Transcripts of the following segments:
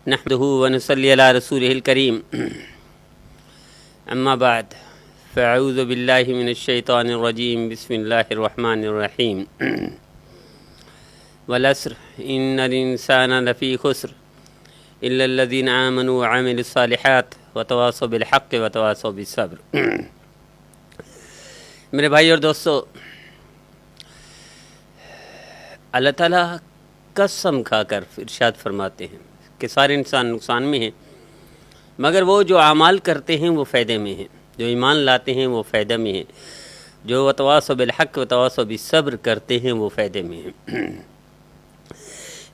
نحمده ونصلي على رسوله الكريم اما بعد فاعوذ بالله من الشيطان الرجيم بسم الله الرحمن الرحيم والعصر ان الانسان لفي خسر الا الذين آمنوا وعملوا الصالحات وتواصوا بالحق وتواصوا بالصبر۔ میرے بھائی اور دوستو، اللہ تعالیٰ قسم کھا کر ارشاد فرماتے ہیں کہ سارے انسان نقصان میں ہیں، مگر وہ جو اعمال کرتے ہیں وہ فائدے میں ہیں، جو ایمان لاتے ہیں وہ فائدہ میں ہیں، جو وتواصوا بالحق وتواصوا بالصبر کرتے ہیں وہ فائدے میں ہیں۔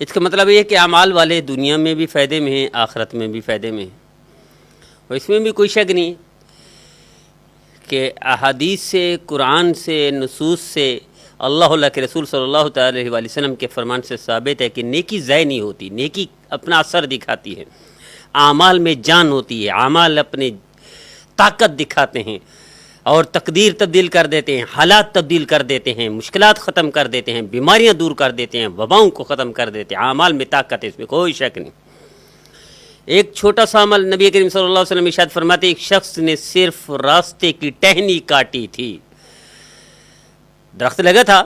اس کا مطلب یہ ہے کہ اعمال والے دنیا میں بھی فائدے میں ہیں، آخرت میں بھی فائدے میں ہیں، اور اس میں بھی کوئی شک نہیں کہ احادیث سے، قرآن سے، نصوص سے، اللہ کے رسول صلی اللہ تعالی علیہ وسلم کے فرمان سے ثابت ہے کہ نیکی ضائع نہیں ہوتی، نیکی اپنا اثر دکھاتی ہے، اعمال میں جان ہوتی ہے، اعمال اپنے طاقت دکھاتے ہیں اور تقدیر تبدیل کر دیتے ہیں، حالات تبدیل کر دیتے ہیں، مشکلات ختم کر دیتے ہیں، بیماریاں دور کر دیتے ہیں، وباؤں کو ختم کر دیتے ہیں۔ اعمال میں طاقت ہے، اس میں کوئی شک نہیں۔ ایک چھوٹا سا عمل، نبی کریم صلی اللہ علیہ وسلم ارشاد فرماتے ایک شخص نے صرف راستے کی ٹہنی کاٹی تھی، درخت لگا تھا،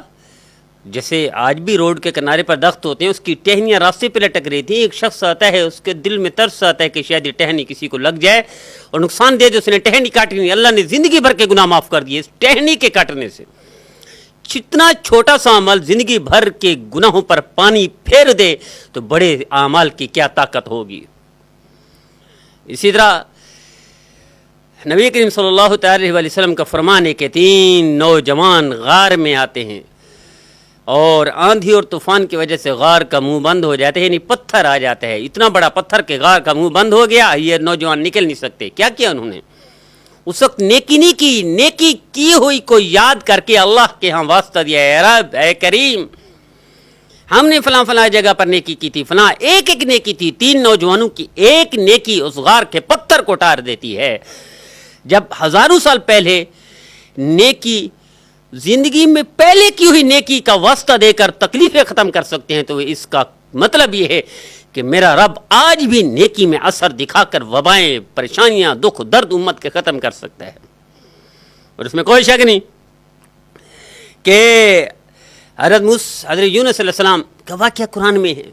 جیسے آج بھی روڈ کے کنارے پر درخت ہوتے ہیں، اس کی ٹہنیاں راستے پہ لٹک رہی تھیں۔ ایک شخص آتا ہے، اس کے دل میں ترس آتا ہے کہ شاید یہ ٹہنی کسی کو لگ جائے اور نقصان دے دے، اس نے ٹہنی کاٹی نہیں، اللہ نے زندگی بھر کے گناہ معاف کر دیے اس ٹہنی کے کاٹنے سے۔ جتنا چھوٹا سا عمل زندگی بھر کے گناہوں پر پانی پھیر دے تو بڑے اعمال کی کیا طاقت ہوگی۔ اسی طرح نبی کریم صلی اللہ تعالی علیہ وسلم کا فرمان ہے کہ 3 نوجوان غار میں آتے ہیں اور آندھی اور طوفان کی وجہ سے غار کا منہ بند ہو جاتا ہے، یعنی پتھر آ جاتا ہے، اتنا بڑا پتھر کہ غار کا منہ بند ہو گیا، یہ نوجوان نکل نہیں سکتے۔ کیا کیا انہوں نے؟ اس وقت نیکی نہیں کی، نیکی کی ہوئی کو یاد کر کے اللہ کے ہاں واسطہ دیا، اے رب، اے کریم، ہم نے فلاں فلاں جگہ پر نیکی کی تھی، فلاں ایک نیکی تھی۔ 3 نوجوانوں کی ایک نیکی اس غار کے پتھر کو ٹار دیتی ہے۔ جب ہزاروں سال پہلے نیکی زندگی میں پہلے کی ہوئی نیکی کا واسطہ دے کر تکلیفیں ختم کر سکتے ہیں، تو اس کا مطلب یہ ہے کہ میرا رب آج بھی نیکی میں اثر دکھا کر وبائیں، پریشانیاں، دکھ درد امت کے ختم کر سکتا ہے۔ اور اس میں کوئی شک نہیں کہ حضرت یونس علیہ السلام کا واقعہ قرآن میں ہے،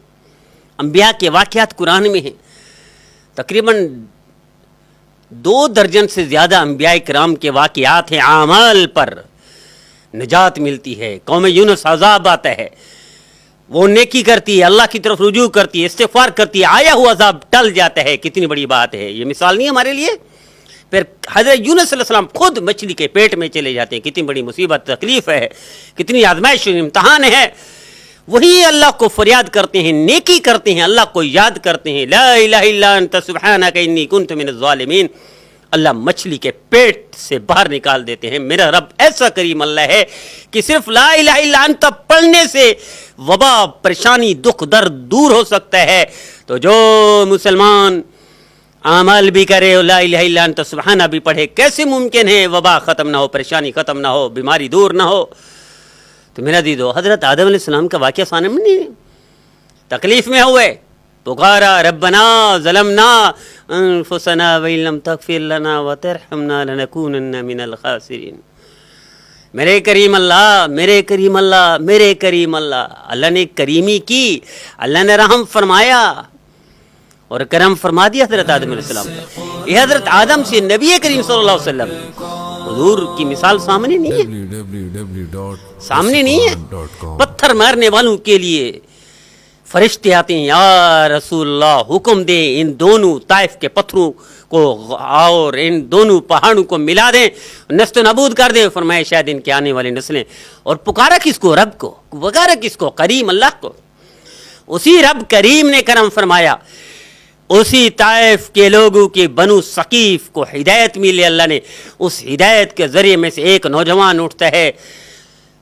انبیاء کے واقعات قرآن میں ہیں۔ تقریباً 2 درجن سے زیادہ انبیاء کرام کے واقعات ہیں، اعمال پر نجات ملتی ہے۔ قوم یونس عذاب آتا ہے، وہ نیکی کرتی ہے، اللہ کی طرف رجوع کرتی ہے، استغفار کرتی ہے، آیا ہوا عذاب ٹل جاتا ہے۔ کتنی بڑی بات ہے، یہ مثال نہیں ہمارے لیے؟ پھر حضرت یونس علیہ السلام خود مچھلی کے پیٹ میں چلے جاتے ہیں، کتنی بڑی مصیبت، تکلیف ہے، کتنی آزمائش امتحان ہے۔ وہی اللہ کو فریاد کرتے ہیں، نیکی کرتے ہیں، اللہ کو یاد کرتے ہیں، لا الہ الا انت سبحانک انی کنت من الظالمین، اللہ مچھلی کے پیٹ سے باہر نکال دیتے ہیں۔ میرا رب ایسا کریم اللہ ہے کہ صرف لا الہ الا انت پڑھنے سے وبا، پریشانی، دکھ درد دور ہو سکتا ہے۔ تو جو مسلمان اعمال بھی کرے اور لا الہ الا انت سبحانہ بھی پڑھے، کیسے ممکن ہے وبا ختم نہ ہو، پریشانی ختم نہ ہو، بیماری دور نہ ہو؟ تو میرا دیدو، حضرت آدم علیہ السلام کا واقعہ سامنے نہیں، تکلیف میں ہوئے، پکارا ربنا ظلمنا انفسنا وان لم تغفر لنا وترحمنا لنکونن من الخاسرین۔ میرے کریم اللہ، میرے کریم اللہ، میرے کریم اللہ، اللہ نے کریمی کی، اللہ نے رحم فرمایا اور کرم فرما دیا حضرت آدم علیہ السلام کا۔ یہ حضرت آدم سے نبی کریم صلی اللہ علیہ وسلم حضور کی مثال سامنے نہیں ہے، سامنے نہیں ہے۔ پتھر مارنے والوں کے لیے فرشتے آتے ہیں، یا رسول اللہ حکم دیں ان دونوں طائف کے پتھروں کو اور ان دونوں پہاڑوں کو ملا دیں، نست و نابود کر دیں۔ فرمایا شاید ان کے آنے والی نسلیں، اور پکارا کس کو؟ رب کو۔ پکارا کس کو؟ کریم اللہ کو۔ اسی رب کریم نے کرم فرمایا، اسی طائف کے لوگوں کی بنو ثقیف کو ہدایت ملی، اللہ نے اس ہدایت کے ذریعے میں سے ایک نوجوان اٹھتا ہے،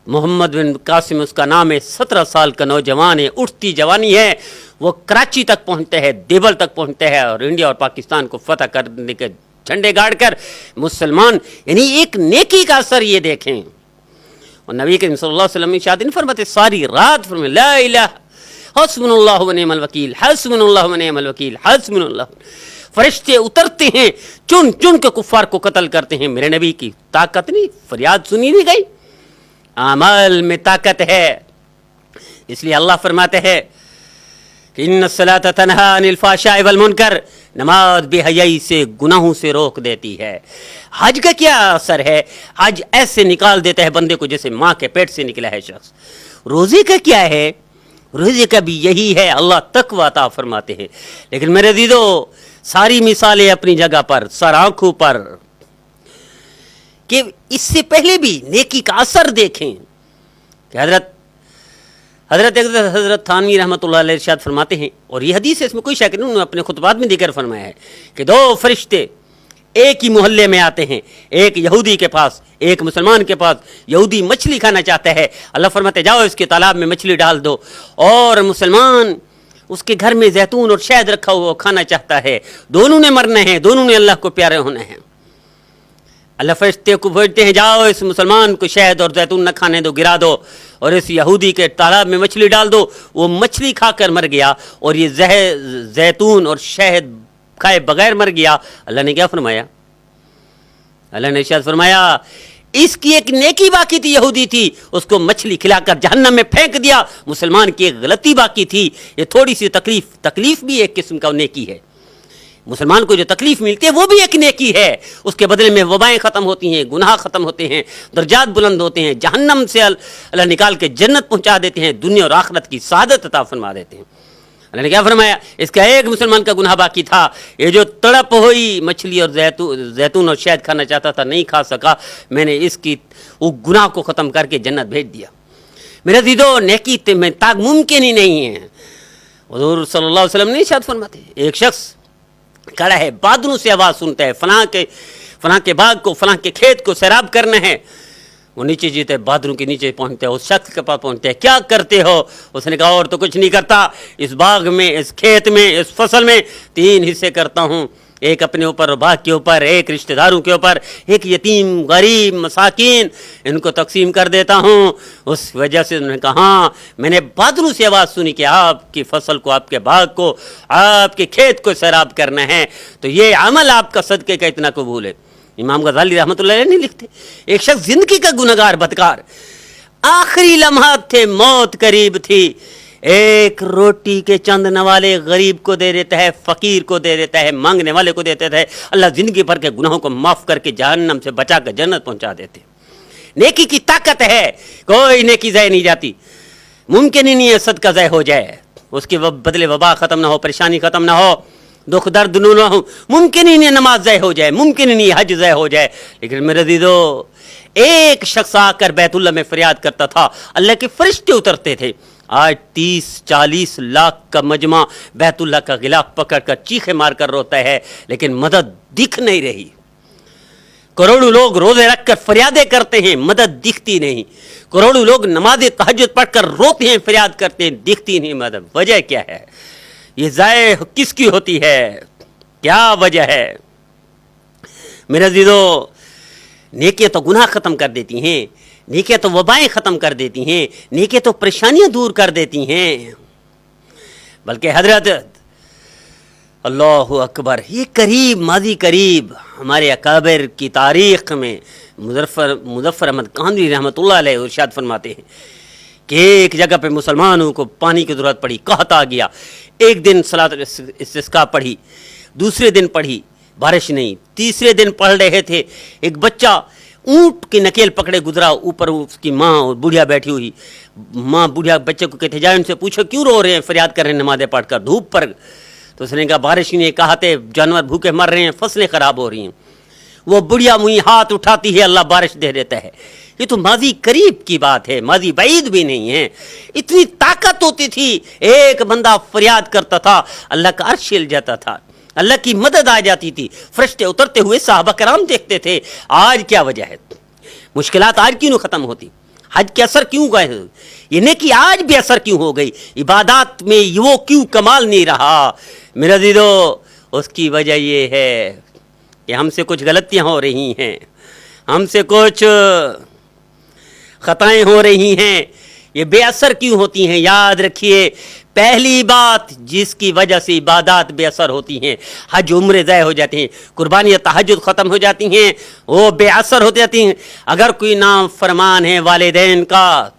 محمد بن قاسم اس کا نام ہے، 17 سال کا نوجوان ہے، اٹھتی جوانی ہے، وہ کراچی تک پہنچتا ہے، دیبل تک پہنچتا ہے اور انڈیا اور پاکستان کو فتح کرنے کے جھنڈے گاڑ کر مسلمان، یعنی ایک نیکی کا اثر یہ دیکھیں۔ اور نبی کریم صلی اللہ علیہ وسلم ارشاد فرماتے ساری رات فرماتے لا الہ حسبنا اللہ و نعم الوکیل، حسبنا اللہ و نعم الوکیل، حسبنا اللہ۔ فرشتے اترتے ہیں، چن چن کے کفار کو قتل کرتے ہیں۔ میرے نبی کی طاقت نہیں، فریاد سنی نہیں گئی، اعمال میں طاقت ہے۔ اس لیے اللہ فرماتے ہیں کہ ان الصلاۃ تنہی عن الفحشاء والمنکر، نماز بے حیائی سے، گناہوں سے روک دیتی ہے۔ حج کا کیا اثر ہے؟ حج ایسے نکال دیتا ہے بندے کو جیسے ماں کے پیٹ سے نکلا ہے شخص۔ روزے کا کیا ہے؟ روزے کا بھی یہی ہے، اللہ تقویٰ عطا فرماتے ہیں۔ لیکن میرے عزیزو، ساری مثالیں اپنی جگہ پر، سر آنکھوں پر، کہ اس سے پہلے بھی نیکی کا اثر دیکھیں کہ حضرت تھانوی رحمۃ اللہ علیہ ارشاد فرماتے ہیں، اور یہ حدیث ہے، اس میں کوئی شک نہیں، انہوں نے اپنے خطبات میں ذکر فرمایا ہے کہ دو فرشتے ایک ہی محلے میں آتے ہیں، ایک یہودی کے پاس، ایک مسلمان کے پاس۔ یہودی مچھلی کھانا چاہتا ہے، اللہ فرماتے جاؤ اس کے تالاب میں مچھلی ڈال دو، اور مسلمان اس کے گھر میں زیتون اور شہد رکھا ہوا کھانا چاہتا ہے۔ دونوں نے مرنا ہے، دونوں نے اللہ کو پیارے ہونا ہے۔ اللہ فرشتے کو بھیجتے ہیں جاؤ اس مسلمان کو شہد اور زیتون نہ کھانے دو، گرا دو، اور اس یہودی کے تالاب میں مچھلی ڈال دو۔ وہ مچھلی کھا کر مر گیا، اور یہ زیتون اور شہد کھائے بغیر مر گیا۔ اللہ نے کیا فرمایا؟ اللہ نے ارشاد فرمایا اس کی ایک نیکی باقی تھی، یہودی تھی، اس کو مچھلی کھلا کر جہنم میں پھینک دیا۔ مسلمان کی ایک غلطی باقی تھی، یہ تھوڑی سی تکلیف بھی ایک قسم کا نیکی ہے۔ مسلمان کو جو تکلیف ملتی ہے وہ بھی ایک نیکی ہے، اس کے بدلے میں وبائیں ختم ہوتی ہیں، گناہ ختم ہوتے ہیں، درجات بلند ہوتے ہیں، جہنم سے اللہ نکال کے جنت پہنچا دیتے ہیں، دنیا اور آخرت کی سعادت عطا فرما دیتے ہیں۔ اللہ نے کیا فرمایا؟ اس کا ایک مسلمان کا گناہ باقی تھا، یہ جو تڑپ ہوئی مچھلی اور زیتون اور شہد کھانا چاہتا تھا، نہیں کھا سکا، میں نے اس کی وہ گناہ کو ختم کر کے جنت بھیج دیا۔ میرے عزیزو، نیکی میں ممکن ہی نہیں ہے۔ حضور صلی اللہ علیہ وسلم نے ارشاد فرماتے ایک شخص کھڑا ہے، بادلوں سے آواز سنتا ہے، فلاں کے باغ کو، فلاں کے کھیت کو سیراب کرنا ہے۔ وہ نیچے جیتے بادلوں کے نیچے پہنچتے ہیں، اس شخص کے پاس پہنچتے ہیں، کیا کرتے ہو؟ اس نے کہا اور تو کچھ نہیں کرتا، اس باغ میں، اس کھیت میں، اس فصل میں 3 حصے کرتا ہوں، ایک اپنے اوپر، باغ کے اوپر، ایک رشتہ داروں کے اوپر، ایک یتیم غریب مساکین، ان کو تقسیم کر دیتا ہوں۔ اس وجہ سے انہوں نے کہا ہاں میں نے بادلوں سے آواز سنی کہ آپ کی فصل کو، آپ کے باغ کو، آپ کے کھیت کو سیراب کرنا ہے، تو یہ عمل آپ کا صدقے کا اتنا قبول ہے۔ امام غزالی رحمۃ اللہ علیہ نہیں لکھتے ایک شخص زندگی کا گنہگار بدکار، آخری لمحات تھے، موت قریب تھی، ایک روٹی کے چند نوالے غریب کو دے دیتا ہے، فقیر کو دے دیتا ہے، مانگنے والے کو دیتا ہے، اللہ زندگی بھر کے گناہوں کو معاف کر کے جہنم سے بچا کر جنت پہنچا دیتے۔ نیکی کی طاقت ہے، کوئی نیکی ضائع نہیں جاتی، ممکن ہی نہیں ہے صدقہ ضائع ہو جائے، اس کے بدلے وبا ختم نہ ہو، پریشانی ختم نہ ہو، دکھ درد نہ ہو، ممکن ہی نہیں نماز ضائع ہو جائے، ممکن ہی نہیں حج ضائع ہو جائے۔ لیکن میرے عزیزو، ایک شخص آ کر بیت اللہ میں فریاد کرتا تھا، اللہ کے فرشتے اترتے تھے۔ آج 30-40 لاکھ کا مجمع بیت اللہ کا غلاف پکڑ کر چیخے مار کر روتا ہے، لیکن مدد دکھ نہیں رہی۔ کروڑوں لوگ روزے رکھ کر فریادیں کرتے ہیں، مدد دکھتی نہیں۔ کروڑوں لوگ نماز تہجد پڑھ کر روتے ہیں، فریاد کرتے ہیں، دکھتی نہیں مدد۔ وجہ کیا ہے؟ یہ ضائع کس کی ہوتی ہے؟ کیا وجہ ہے؟ میرے عزیزو، نیکیاں تو گناہ ختم کر دیتی ہیں، نیکیاں تو وبائیں ختم کر دیتی ہیں، نیکیاں تو پریشانیاں دور کر دیتی ہیں، بلکہ حضرت اللہ اکبر، یہ قریب، ماضی قریب ہمارے اکابر کی تاریخ میں مظفر احمد کاندھوی رحمۃ اللہ علیہ ارشاد فرماتے ہیں کہ ایک جگہ پہ مسلمانوں کو پانی کی ضرورت پڑی، قحط آ گیا۔ ایک دن صلاۃ الاستسقاء پڑھی، دوسرے دن پڑھی، بارش نہیں، تیسرے دن پڑھ رہے تھے، ایک بچہ اونٹ کی نکیل پکڑے گزرا، اوپر اس کی ماں اور بڑھیا بیٹھی ہوئی، ماں بڑھیا بچے کو کہتے جائے ان سے پوچھو کیوں رو رہے ہیں، فریاد کر رہے ہیں نمازیں پڑھ کر دھوپ پر؟ تو اس نے کہا بارش نہیں، کہا تھے جانور بھوکے مر رہے ہیں، فصلیں خراب ہو رہی ہیں۔ وہ بڑھیا منہ ہاتھ اٹھاتی ہے، اللہ بارش دے دیتا ہے۔ یہ تو ماضی قریب کی بات ہے، ماضی بعید بھی نہیں ہے۔ اتنی طاقت ہوتی تھی، ایک بندہ فریاد کرتا تھا، اللہ کا عرش ہل جاتا تھا، اللہ کی مدد آ جاتی تھی، فرشتے اترتے ہوئے صحابہ کرام دیکھتے تھے۔ آج کیا وجہ ہے؟ مشکلات آج کیوں ختم ہوتی؟ حج کے اثر کیوں گئے؟ یہ نیکی آج بھی اثر کیوں ہو گئی؟ عبادات میں وہ کیوں کمال نہیں رہا؟ میرا عزیزو، اس کی وجہ یہ ہے کہ ہم سے کچھ غلطیاں ہو رہی ہیں، ہم سے کچھ خطائیں ہو رہی ہیں، یہ بے اثر کیوں ہوتی ہیں؟ یاد رکھیے، پہلی بات جس کی وجہ سے عبادات بے اثر ہوتی ہیں، حج عمرے ضائع ہو جاتے ہیں، قربانی تہجد ختم ہو جاتی ہیں، وہ بے اثر ہو جاتی ہیں۔ اگر کوئی نافرمان ہے والدین کا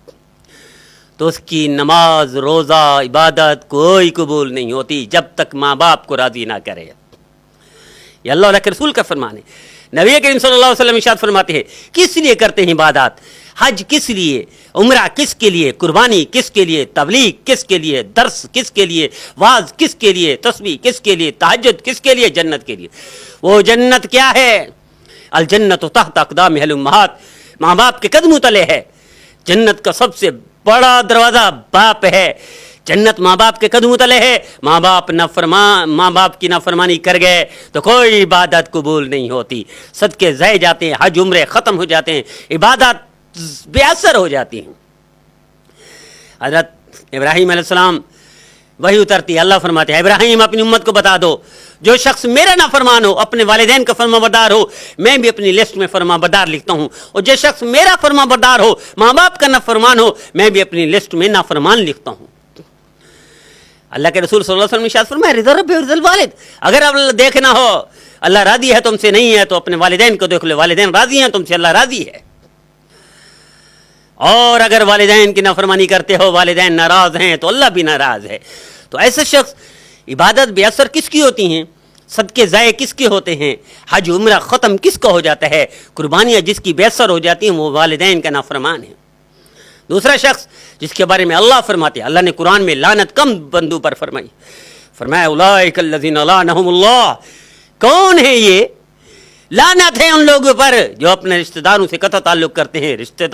تو اس کی نماز، روزہ، عبادت کوئی قبول نہیں ہوتی جب تک ماں باپ کو راضی نہ کرے۔ یہ اللہ کے رسول کا فرمان ہے۔ نبی کریم صلی اللہ علیہ وسلم ارشاد فرماتے ہیں کس لیے کرتے ہیں عبادات؟ حج کس لیے، عمرہ کس کے لیے، قربانی کس کے لیے، تبلیغ کس کے لیے، درس کس کے لیے، واعظ کس کے لیے، تسبیح کس کے لیے، تہجد کس کے لیے؟ جنت کے لیے۔ وہ جنت کیا ہے؟ الجنت تحت اقدام الامہات، ماں باپ کے قدموں تلے ہے۔ جنت کا سب سے بڑا دروازہ باپ ہے۔ جنت ماں باپ کے قدموں تلے ہے۔ ماں باپ کی نافرمانی کر گئے تو کوئی عبادت قبول نہیں ہوتی، صدقے ضائع جاتے ہیں، حج عمرے ختم ہو جاتے ہیں، عبادت بے اثر ہو جاتی ہیں۔ حضرت ابراہیم علیہ السلام وہی اترتی ہے، اللہ فرماتے ہیں ابراہیم اپنی امت کو بتا دو جو شخص میرا نافرمان ہو، اپنے والدین کا فرما بردار ہو، میں بھی اپنی لسٹ میں فرما بردار لکھتا ہوں، اور جو شخص میرا فرما بردار ہو، ماں باپ کا نافرمان ہو، میں بھی اپنی لسٹ میں نافرمان لکھتا ہوں۔ اللہ کے رسول صلی اللہ علیہ وسلم نے ارشاد فرمایا رضا رب ورضا الوالد، اگر اب دیکھنا ہو اللہ راضی ہے تم سے نہیں ہے تو اپنے والدین کو دیکھ لو، والدین راضی ہیں تم سے، اللہ راضی ہے۔ اور اگر والدین کی نافرمانی کرتے ہو، والدین ناراض ہیں تو اللہ بھی ناراض ہے۔ تو ایسے شخص عبادت بے اثر کس کی ہوتی ہیں؟ صدقے ضائع کس کے ہوتے ہیں؟ حج عمرہ ختم کس کا ہو جاتا ہے؟ قربانیاں جس کی بے اثر ہو جاتی ہیں وہ والدین کا نافرمان ہے۔ دوسرا شخص جس کے بارے میں اللہ فرماتے ہیں، اللہ نے قرآن میں لعنت کم بندوں پر فرمائی، فرمایا اولئک الذین لعنہم اللہ، کون ہے یہ؟ لعنت ہے ان لوگوں پر جو اپنے رشتہ داروں سے قطع تعلق کرتے ہیں، رشتہ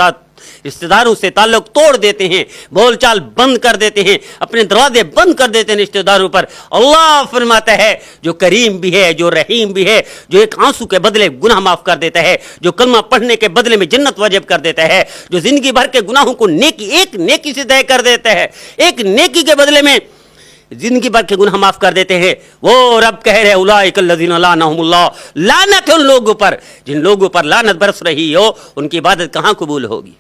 داروں سے تعلق توڑ دیتے ہیں، بول چال بند کر دیتے ہیں، اپنے دروازے بند کر دیتے ہیں رشتہ داروں پر۔ اللہ فرماتا ہے جو کریم بھی ہے، جو رحیم بھی ہے، جو ایک آنسو کے بدلے گناہ معاف کر دیتا ہے، جو کلمہ پڑھنے کے بدلے میں جنت واجب کر دیتا ہے، جو زندگی بھر کے گناہوں کو ایک نیکی سے طے کر دیتا ہے، ایک نیکی کے بدلے میں زندگی بھر کے گناہ معاف کر دیتے ہیں، وہ رب کہہ رہے اولئک الذین لعنہم اللہ، لعنت ہے ان لوگوں پر جن لوگوں پر لعنت برس رہی ہو، ان کی عبادت کہاں قبول ہوگی؟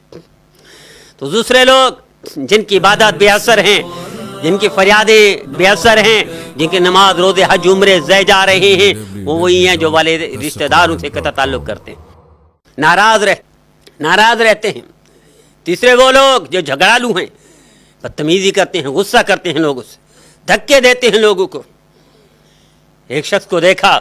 تو دوسرے لوگ جن کی عبادت بے اثر ہیں، جن کی فریادیں بے اثر ہیں، جن کے نماز روزے حج عمرے ضائع جا رہے ہیں، وہ وہی ہیں جو والد رشتہ داروں سے قطع تعلق کرتے ہیں، ناراض رہتے ہیں۔ تیسرے وہ لوگ جو جھگڑالو ہیں، بدتمیزی کرتے ہیں، غصہ کرتے ہیں لوگوں سے، دھکے دیتے ہیں لوگوں کو۔ ایک شخص کو دیکھا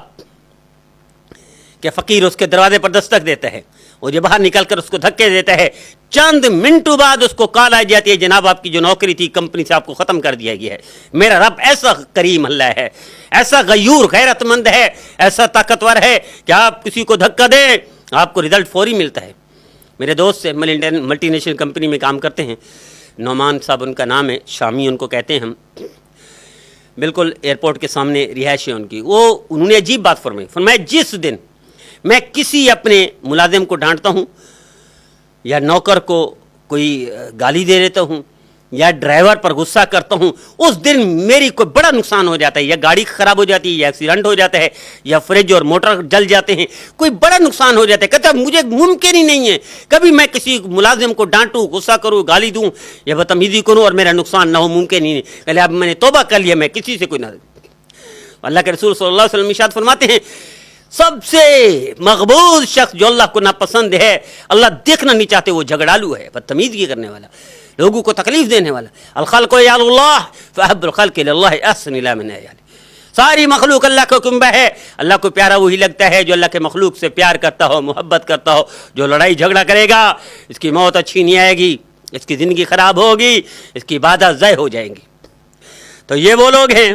کہ فقیر اس کے دروازے پر دستک دیتا ہے، وہ جو باہر نکل کر اس کو دھکے دیتا ہے، چند منٹوں بعد اس کو کال آ جاتی ہے جناب آپ کی جو نوکری تھی کمپنی سے آپ کو ختم کر دیا گیا ہے۔ میرا رب ایسا کریم اللہ ہے، ایسا غیور غیرت مند ہے، ایسا طاقتور ہے کہ آپ کسی کو دھکا دیں آپ کو رزلٹ فوری ملتا ہے۔ میرے دوست سے ملٹی نیشنل کمپنی میں کام کرتے ہیں، نعمان صاحب ان کا نام ہے، شامی ان کو کہتے ہیں ہم، بالکل ایئرپورٹ کے سامنے رہائش ہے ان کی۔ انہوں نے عجیب بات فرمایا جس دن میں کسی اپنے ملازم کو ڈانٹتا ہوں یا نوکر کو کوئی گالی دے دیتا ہوں یا ڈرائیور پر غصہ کرتا ہوں، اس دن میری کوئی بڑا نقصان ہو جاتا ہے، یا گاڑی خراب ہو جاتی ہے، یا ایکسیڈنٹ ہو جاتا ہے، یا فریج اور موٹر جل جاتے ہیں، کوئی بڑا نقصان ہو جاتا ہے۔ کہتا مجھے ممکن ہی نہیں ہے کبھی میں کسی ملازم کو ڈانٹوں، غصہ کروں، گالی دوں یا بدتمیزی کروں اور میرا نقصان نہ ہو، ممکن ہی نہیں۔ پہلے اب میں نے توبہ کر لیا، میں کسی سے کوئی نہ۔ اللہ کے رسول صلی اللہ علیہ وسلم ارشاد فرماتے ہیں سب سے مقبول شخص جو اللہ کو ناپسند ہے، اللہ دیکھنا نہیں چاہتے، وہ جھگڑالو ہے، بدتمیزی کرنے والا، لوگوں کو تکلیف دینے والا۔ الخلق یعل اللہ فاحب الخلق اللہ احسن الی من یعل، ساری مخلوق اللہ کو کنبہ ہے، اللہ کو پیارا وہی لگتا ہے جو اللہ کے مخلوق سے پیار کرتا ہو، محبت کرتا ہو۔ جو لڑائی جھگڑا کرے گا اس کی موت اچھی نہیں آئے گی، اس کی زندگی خراب ہوگی، اس کی عبادت ضائع ہو جائیں گی۔ تو یہ وہ لوگ ہیں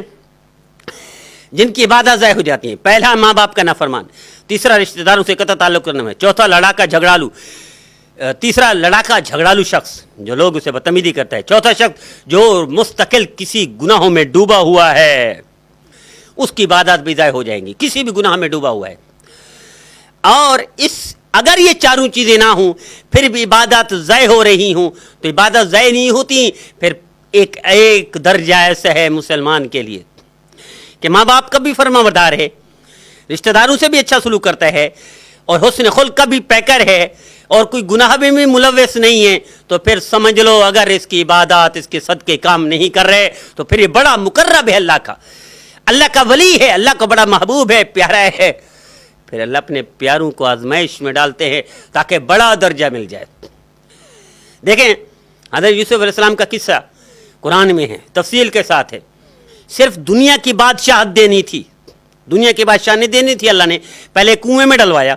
جن کی عبادت ضائع ہو جاتی ہیں۔ پہلا ماں باپ کا نافرمان، تیسرا رشتہ داروں سے قطع تعلق کرنے میں، چوتھا لڑاکا جھگڑالو، تیسرا لڑاکا جھگڑالو شخص جو لوگ اسے بدتمیزی کرتا ہے، چوتھا شخص جو مستقل کسی گناہوں میں ڈوبا ہوا ہے، اس کی عبادت بھی ضائع ہو جائیں گی، کسی بھی گناہ میں ڈوبا ہوا ہے۔ اور اگر یہ چاروں چیزیں نہ ہوں پھر بھی عبادت ضائع ہو رہی ہوں تو عبادت ضائع نہیں ہوتی۔ پھر ایک درجہ ایسا ہے مسلمان کے لیے کہ ماں باپ کا بھی فرما بردار ہے، رشتہ داروں سے بھی اچھا سلوک کرتا ہے، اور حسن خلق کا بھی پیکر ہے، اور کوئی گناہ میں بھی ملوث نہیں ہے تو پھر سمجھ لو اگر اس کی عبادات اس کے صدقے کام نہیں کر رہے تو پھر یہ بڑا مقرب ہے اللہ کا ولی ہے، اللہ کا بڑا محبوب ہے، پیارا ہے. پھر اللہ اپنے پیاروں کو آزمائش میں ڈالتے ہیں تاکہ بڑا درجہ مل جائے. دیکھیں حضرت یوسف علیہ السلام کا قصہ قرآن میں ہے، تفصیل کے ساتھ ہے. صرف دنیا کی بادشاہت دینی تھی، دنیا کی بادشاہت دینی تھی. اللہ نے پہلے کنویں میں ڈلوایا،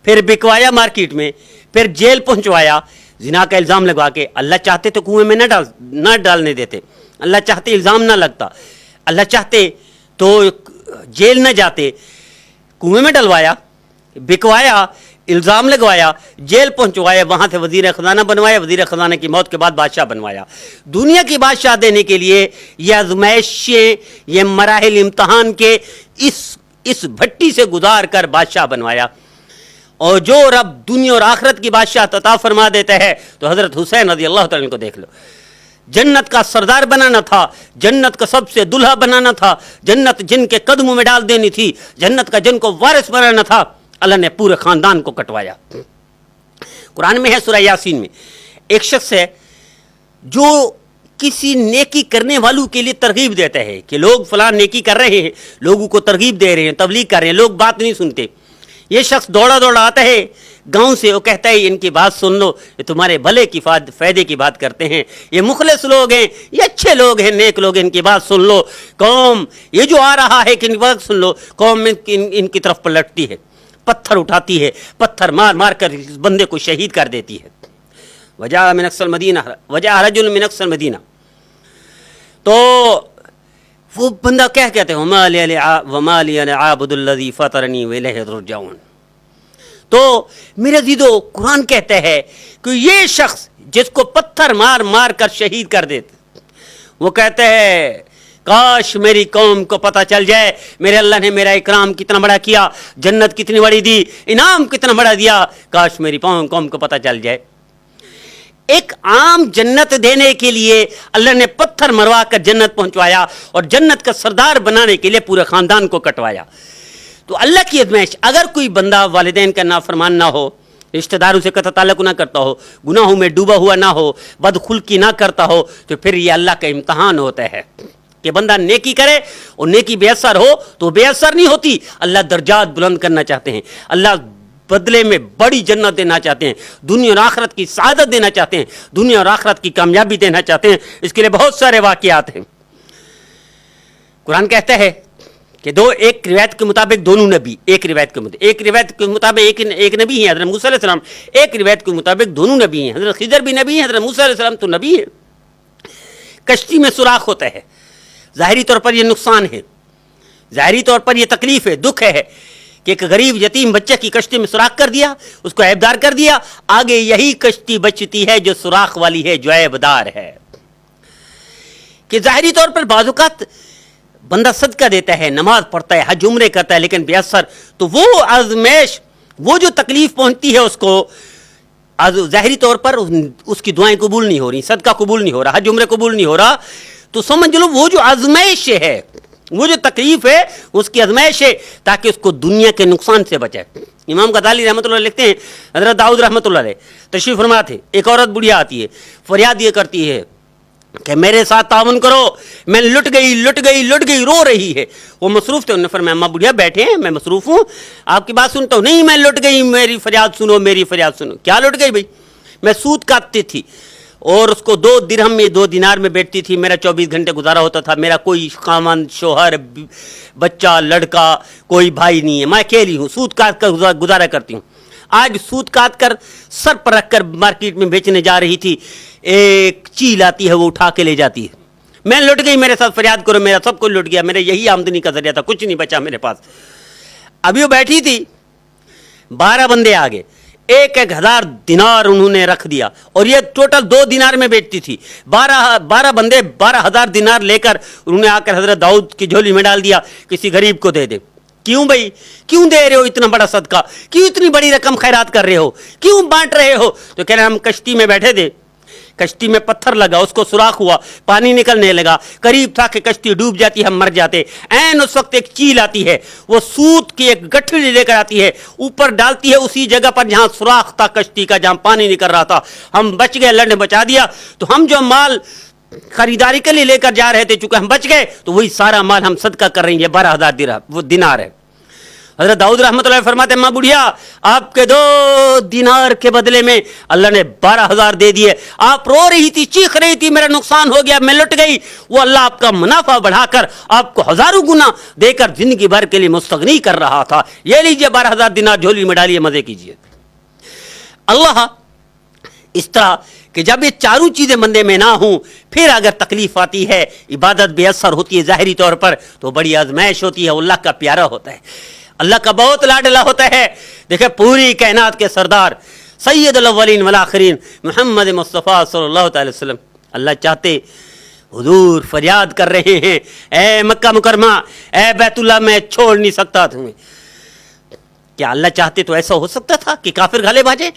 پھر بکوایا مارکیٹ میں، پھر جیل پہنچوایا زنا کا الزام لگوا کے. اللہ چاہتے تو کنویں میں نہ ڈالنے دیتے، اللہ چاہتے الزام نہ لگتا، اللہ چاہتے تو جیل نہ جاتے. کنویں میں ڈلوایا، بکوایا، الزام لگوایا، جیل پہنچوایا، وہاں سے وزیر خزانہ بنوایا، وزیر خزانہ کی موت کے بعد بادشاہ بنوایا. دنیا کی بادشاہ دینے کے لیے یہ آزمائشیں، یہ مراحل امتحان کے اس بھٹی سے گزار کر بادشاہ بنوایا. اور جو رب دنیا اور آخرت کی بادشاہ عطا فرما دیتا ہے تو حضرت حسین رضی اللہ تعالیٰ کو دیکھ لو. جنت کا سردار بنانا تھا، جنت کا سب سے دلہا بنانا تھا، جنت جن کے قدموں میں ڈال دینی تھی، جنت کا جن کو وارث بنانا تھا، اللہ نے پورے خاندان کو کٹوایا. قرآن میں ہے سورہ یاسین میں ایک شخص ہے جو کسی نیکی کرنے والوں کے لیے ترغیب دیتا ہے کہ لوگ فلاں نیکی کر رہے ہیں، لوگوں کو ترغیب دے رہے ہیں، تبلیغ کر رہے ہیں، لوگ بات نہیں سنتے. یہ شخص دوڑا آتا ہے گاؤں سے، وہ کہتا ہے ان کی بات سن لو، یہ تمہارے بھلے کی فائدے کی بات کرتے ہیں، یہ مخلص لوگ ہیں، یہ اچھے لوگ ہیں، نیک لوگ ہیں، ان کی بات سن لو. قوم یہ جو آ رہا ہے کہ ان کی بات سن لو، قوم ان کی طرف پلٹتی ہے، پتھر اٹھاتی ہے، پتھر مار مار کر اس بندے کو شہید کر دیتی ہے. وجاء من اقصى المدینہ، وجاء رجل من اقصى المدینہ. تو وہ بندہ کیا کہتے ہیں وما لی انا عابد الذی فطرنی والیہ ترجعون. تو میرے عزیزو قرآن کہتا ہے کہ یہ شخص جس کو پتھر مار مار کر شہید کر دیتے، وہ کہتے ہیں کاش میری قوم کو پتہ چل جائے میرے اللہ نے میرا اکرام کتنا بڑا کیا، جنت کتنی بڑی دی، انعام کتنا بڑا دیا، کاش میری قوم کو پتہ چل جائے. ایک عام جنت دینے کے لیے اللہ نے پتھر مروا کر جنت پہنچوایا اور جنت کا سردار بنانے کے لیے پورے خاندان کو کٹوایا. تو اللہ کی آزمائش، اگر کوئی بندہ والدین کا نافرمان نہ ہو، رشتہ داروں سے قطع تعلق نہ کرتا ہو، گناہوں میں ڈوبا ہوا نہ ہو، بدخلقی نہ کرتا ہو، تو پھر یہ اللہ کا امتحان ہوتا ہے کہ بندہ نیکی کرے اور نیکی بے اثر ہو تو بے اثر نہیں ہوتی. اللہ درجات بلند کرنا چاہتے ہیں، اللہ بدلے میں بڑی جنت دینا چاہتے ہیں، دنیا اور آخرت کی سعادت دینا چاہتے ہیں، دنیا اور آخرت کی کامیابی دینا چاہتے ہیں. اس کے لیے بہت سارے واقعات ہیں. قرآن کہتا ہے کہ ایک روایت کے مطابق دونوں نبی، ایک روایت کے مطابق ایک نبی ہیں حضرت موسیٰ علیہ السلام، ایک روایت کے مطابق دونوں نبی ہیں. حضرت خضر بھی نبی ہیں، حضرت موسیٰ علیہ السلام تو نبی ہے. کشتی میں سوراخ ہوتا ہے، ظاہری طور پر یہ نقصان ہے، ظاہری طور پر یہ تکلیف ہے، دکھ ہے کہ ایک غریب یتیم بچہ کی کشتی میں سوراخ کر دیا، اس کو عیبدار کر دیا. آگے یہی کشتی بچتی ہے جو سوراخ والی ہے، جو عیبدار ہے. کہ ظاہری طور پر بعض اوقات بندہ صدقہ دیتا ہے، نماز پڑھتا ہے، حج عمرے کرتا ہے، لیکن بے اثر. تو وہ آزمائش، وہ جو تکلیف پہنچتی ہے اس کو، ظاہری طور پر اس کی دعائیں قبول نہیں ہو رہی، صدقہ قبول نہیں ہو رہا، حج عمرے قبول نہیں ہو رہا، تو سمجھ لو وہ جو آزمائش ہے، وہ جو تکلیف ہے، اس کی آزمائش ہے تاکہ اس کو دنیا کے نقصان سے بچائے. امام غزالی رحمۃ اللہ لکھتے ہیں، حضرت داؤد رحمۃ اللہ علیہ تشریف فرما تھے، ایک عورت بڑھیا آتی ہے، فریاد یہ کرتی ہے کہ میرے ساتھ تعاون کرو، میں لٹ گئی، رو رہی ہے. وہ مصروف تھے، انہوں نے فرمایا اماں بڑھیا بیٹھے ہیں، میں مصروف ہوں، آپ کی بات سنتا ہوں. نہیں میں لٹ گئی، میری فریاد سنو. کیا لٹ گئی بھائی؟ میں سود کاٹتی تھی اور اس کو 2 درہم میں 2 دینار میں بیچتی تھی، میرا 24 گھنٹے گزارا ہوتا تھا، میرا کوئی خاوند، شوہر، بچہ، لڑکا، کوئی بھائی نہیں ہے، میں اکیلی ہوں، سود کاٹ کر گزارا کرتی ہوں. آج سود کاٹ کر سر پر رکھ کر مارکیٹ میں بیچنے جا رہی تھی، ایک چیل آتی ہے، وہ اٹھا کے لے جاتی ہے. میں لٹ گئی، میرے ساتھ فریاد کرو، میرا سب کچھ لٹ گیا، میرے یہی آمدنی کا ذریعہ تھا، کچھ نہیں بچا میرے پاس. ابھی وہ بیٹھی تھی، 12 بندے آگے، 1,000 دینار انہوں نے رکھ دیا، اور یہ ٹوٹل 2 دینار میں بیچتی تھی. 12 بندے 12,000 دینار لے کر انہوں نے آ کر حضرت داؤد کی جھولی میں ڈال دیا، کسی غریب کو دے دے. کیوں بھائی، کیوں دے رہے ہو اتنا بڑا صدقہ، کیوں اتنی بڑی رقم خیرات کر رہے ہو، کیوں بانٹ رہے ہو؟ تو کہہ رہے ہم کشتی میں بیٹھے تھے، کشتی میں پتھر لگا, اس کو سوراخ ہوا, پانی نکلنے لگا, قریب تھا کہ کشتی ڈوب جاتی, ہم مر جاتے. عین اس وقت ایک چیل آتی ہے, وہ سوت کی ایک گٹھڑی لے کر آتی ہے, اوپر ڈالتی ہے اسی جگہ پر جہاں سوراخ تھا کشتی کا, جہاں پانی نکل رہا تھا. ہم بچ گئے, اللہ نے بچا دیا. تو ہم جو مال خریداری کے لیے لے کر جا رہے تھے, چونکہ ہم بچ گئے, تو وہی سارا مال ہم صدقہ کر رہے ہیں. یہ 12,000 درہم وہ دینار ہے. حضرت داؤد رحمۃ اللہ فرماتے ہیں, ماں بڑھیا آپ کے 2 دینار کے بدلے میں اللہ نے 12,000 دے دیے. آپ رو رہی تھی, چیخ رہی تھی, میرا نقصان ہو گیا, میں لٹ گئی. وہ اللہ آپ کا منافع بڑھا کر آپ کو ہزاروں گنا دے کر زندگی بھر کے لیے مستغنی کر رہا تھا. یہ لیجئے 12,000 دینار جھولی میں ڈالیے, مزے کیجئے. اللہ اس طرح کہ جب یہ چاروں چیزیں بندے میں نہ ہوں, پھر اگر تکلیف آتی ہے, عبادت بے اثر ہوتی ہے ظاہری طور پر, تو بڑی آزمائش ہوتی ہے. اللہ کا پیارا ہوتا ہے, اللہ کا بہت لاڈلا ہوتا ہے. دیکھیں پوری کائنات کے سردار سید الاولین والآخرین محمد مصطفیٰ صلی اللہ تعالی وسلم, اللہ چاہتے, حضور فریاد کر رہے ہیں, اے مکہ مکرمہ, اے بیت اللہ, میں چھوڑ نہیں سکتا تمہیں. کیا اللہ چاہتے تو ایسا ہو سکتا تھا کہ کافر گھالے بھاجے؟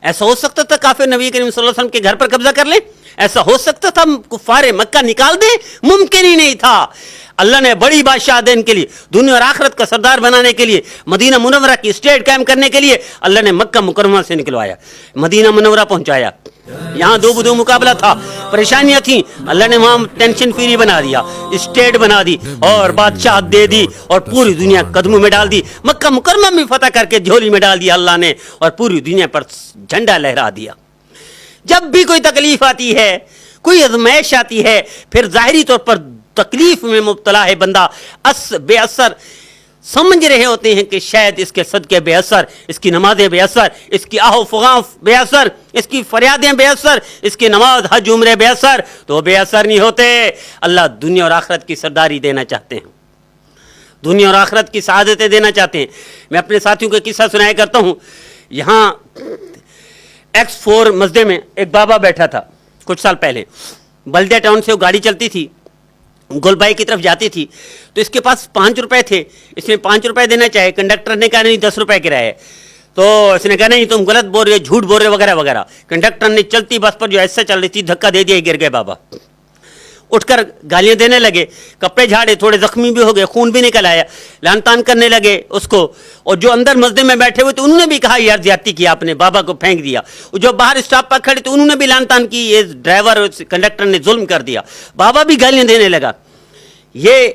ایسا ہو سکتا تھا کافر نبی کریم صلی اللہ علیہ وسلم کے گھر پر قبضہ کر لیں؟ ایسا ہو سکتا تھا کفار مکہ نکال دیں؟ ممکن ہی نہیں تھا. اللہ نے بڑی بادشاہ دین کے لیے, دنیا اور آخرت کا سردار بنانے کے لیے, مدینہ منورہ کی اسٹیٹ قائم کرنے کے لیے اللہ نے مکہ مکرمہ سے نکلوایا, مدینہ منورہ پہنچایا. یہاں دو بدو مقابلہ تھا, پریشانیاں تھیں, اللہ نے وہاں ٹینشن فری بنا دیا, اسٹیٹ بنا دی اور بادشاہ دے دی, اور پوری دنیا قدموں میں ڈال دی. مکہ مکرمہ میں فتح کر کے جھولی میں ڈال دیا اللہ نے, اور پوری دنیا پر جھنڈا لہرا دیا. جب بھی کوئی تکلیف آتی ہے, کوئی آزمائش آتی ہے, پھر ظاہری طور پر تکلیف میں مبتلا ہے بندہ, بے اثر سمجھ رہے ہوتے ہیں کہ شاید اس کے صدقے بے اثر, اس کی نمازیں بے اثر, اس کی آہ و فغاں بے اثر, اس کی فریادیں بے اثر, اس کی نماز حج عمرے بے اثر, تو بے اثر نہیں ہوتے. اللہ دنیا اور آخرت کی سرداری دینا چاہتے ہیں, دنیا اور آخرت کی سعادتیں دینا چاہتے ہیں. میں اپنے ساتھیوں کو قصہ سنایا کرتا ہوں. یہاں X4 مسجد میں ایک بابا بیٹھا تھا کچھ سال پہلے. بلدیہ ٹاؤن سے وہ گاڑی چلتی تھی, گولبائی کی طرف جاتی تھی, تو اس کے پاس 5 روپے تھے. اس نے 5 روپے دینا چاہے, کنڈکٹر نے کہا نہیں 10 روپے کرایہ ہے. تو اس نے کہا نہیں تم غلط بول رہے, جھوٹ بول رہے, وغیرہ وغیرہ. کنڈکٹر نے چلتی بس پر جو ایسا چل رہی تھی دھکا دے دیا, گر گئے بابا. اٹھ کر گالیاں دینے لگے, کپڑے جھاڑے, تھوڑے زخمی بھی ہو گئے, خون بھی نکل آیا, لان تان کرنے لگے اس کو. اور جو اندر مسجد میں بیٹھے ہوئے تو انہوں نے بھی کہا یار زیادتی کی آپ نے, بابا کو پھینک دیا. جو باہر اسٹاپ پر کھڑے تھے انہوں نے بھی لان تان کی, یہ ڈرائیور کنڈکٹر نے ظلم کر دیا. بابا بھی گالیاں دینے لگا. یہ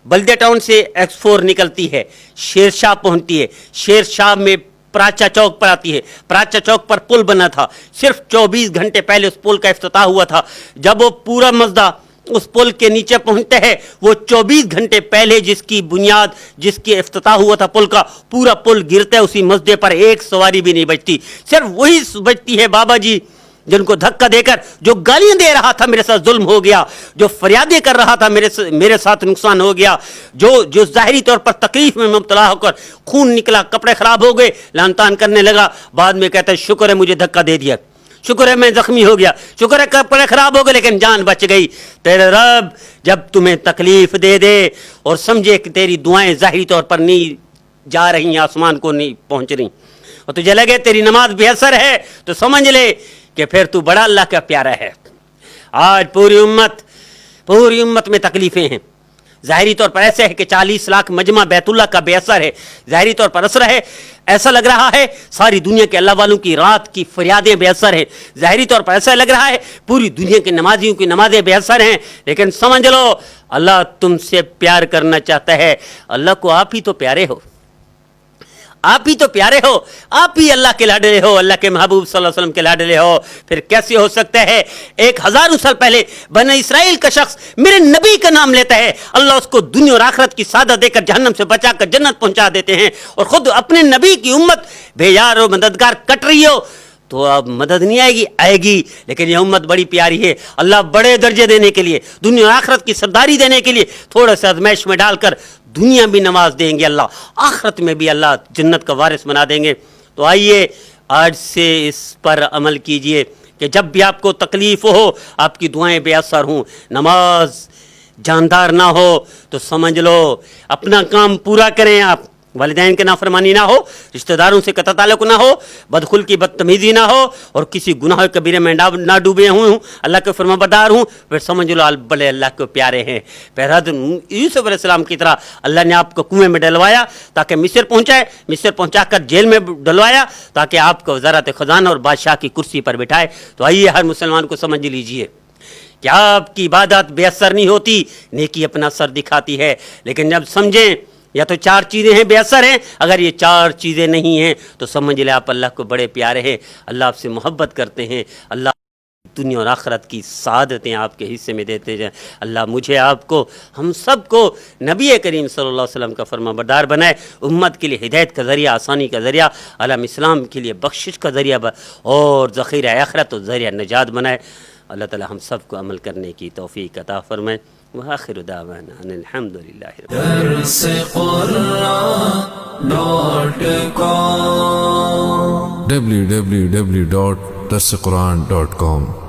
بلدیہ ٹاؤن سے X4 نکلتی ہے, شیر شاہ پہنچتی ہے. شیر شاہ میں پراچا چوک پر آتی ہے. پراچا چوک پر پل بنا تھا, صرف 24 گھنٹے پہلے اس پل کا افتتاح ہوا تھا. جب وہ پورا مسجد اس پل کے نیچے پہنچتے ہیں, وہ 24 گھنٹے پہلے جس کی بنیاد, جس کے افتتاح ہوا تھا پل کا, پورا پل گرتا ہے اسی مسجد پر, ایک سواری بھی نہیں بچتی. صرف وہی بچتی ہے بابا جی جن کو دھکا دے کر, جو گالیاں دے رہا تھا میرے ساتھ ظلم ہو گیا, جو فریادیں کر رہا تھا میرے ساتھ نقصان ہو گیا, جو ظاہری طور پر تکلیف میں مبتلا ہو کر خون نکلا, کپڑے خراب ہو گئے, لان تان کرنے لگا, بعد میں کہتا ہے شکر ہے مجھے دھکا دے دیا, شکر ہے میں زخمی ہو گیا, شکر ہے کپڑے خراب ہو گئے لیکن جان بچ گئی. تیرے رب جب تمہیں تکلیف دے دے اور سمجھے کہ تیری دعائیں ظاہری طور پر نہیں جا رہی, آسمان کو نہیں پہنچ رہی, اور تجھے لگے تیری نماز بے اثر ہے, تو سمجھ لے کہ پھر تو بڑا اللہ کا پیارا ہے. آج پوری امت میں تکلیفیں ہیں. ظاہری طور پر ایسے ہے کہ 40 لاکھ مجمع بیت اللہ کا بے اثر ہے, ظاہری طور پر اثر ہے. ایسا لگ رہا ہے ساری دنیا کے اللہ والوں کی رات کی فریادیں بے اثر ہیں. ظاہری طور پر ایسا لگ رہا ہے پوری دنیا کے نمازیوں کی نمازیں بے اثر ہیں. لیکن سمجھ لو اللہ تم سے پیار کرنا چاہتا ہے. اللہ کو آپ ہی تو پیارے ہو, آپ ہی تو پیارے ہو, آپ ہی اللہ کے لاڈلے ہو, اللہ کے محبوب صلی اللہ علیہ وسلم کے لاڈلے ہو. پھر کیسے ہو سکتا ہے 1000 سال پہلے بنی اسرائیل کا شخص میرے نبی کا نام لیتا ہے, اللہ اس کو دنیا اور آخرت کی سعادت دے کر جہنم سے بچا کر جنت پہنچا دیتے ہیں, اور خود اپنے نبی کی امت بے یار و مددگار کٹ رہی ہو تو اب مدد نہیں آئے گی. لیکن یہ امت بڑی پیاری ہے, اللہ بڑے درجے دینے کے لیے, دنیا اور آخرت کی سرداری دینے کے لیے تھوڑا سا آزمائش میں ڈال کر دنیا بھی نواز دیں گے اللہ, آخرت میں بھی اللہ جنت کا وارث بنا دیں گے. تو آئیے آج سے اس پر عمل کیجئے کہ جب بھی آپ کو تکلیف ہو, آپ کی دعائیں بے اثر ہوں, نماز جاندار نہ ہو, تو سمجھ لو اپنا کام پورا کریں, آپ والدین کی نافرمانی نہ ہو، رشتہ داروں سے قطع تعلق نہ ہو، بدخل کی بدتمیزی نہ ہو، اور کسی گناہ کبیرے میں نہ ڈوبے ہوں، اللہ کے فرما بردار ہوں، پھر سمجھ لو بڑے اللہ کے پیارے ہیں۔ پھر حضرت یوسف علیہ السلام کی طرح اللہ نے آپ کو کنویں میں ڈلوایا تاکہ مصر پہنچائے، مصر پہنچا کر جیل میں ڈلوایا تاکہ آپ کو وزارت خزانہ اور بادشاہ کی کرسی پر بٹھائے۔ تو آئیے ہر مسلمان کو سمجھ لیجئے کہ آپ کی عبادت بے اثر نہیں ہوتی، نیکی اپنا اثر دکھاتی ہے، لیکن جب سمجھیں یا تو 4 چیزیں ہیں بے اثر ہیں، اگر یہ 4 چیزیں نہیں ہیں تو سمجھ لیں آپ اللہ کو بڑے پیارے ہیں، اللہ آپ سے محبت کرتے ہیں، اللہ دنیا اور آخرت کی سعادتیں آپ کے حصے میں دیتے جائیں۔ اللہ مجھے آپ کو ہم سب کو نبی کریم صلی اللہ علیہ وسلم کا فرما بردار بنائے، امت کے لیے ہدایت کا ذریعہ، آسانی کا ذریعہ، عالم اسلام کے لیے بخشش کا ذریعہ اور ذخیرہ آخرت اور ذریعہ نجات بنائے۔ اللہ تعالی ہم سب کو عمل کرنے کی توفیق عطا فرمائے۔ وآخر دعوانا ان الحمد للہ رب www.darsequran.com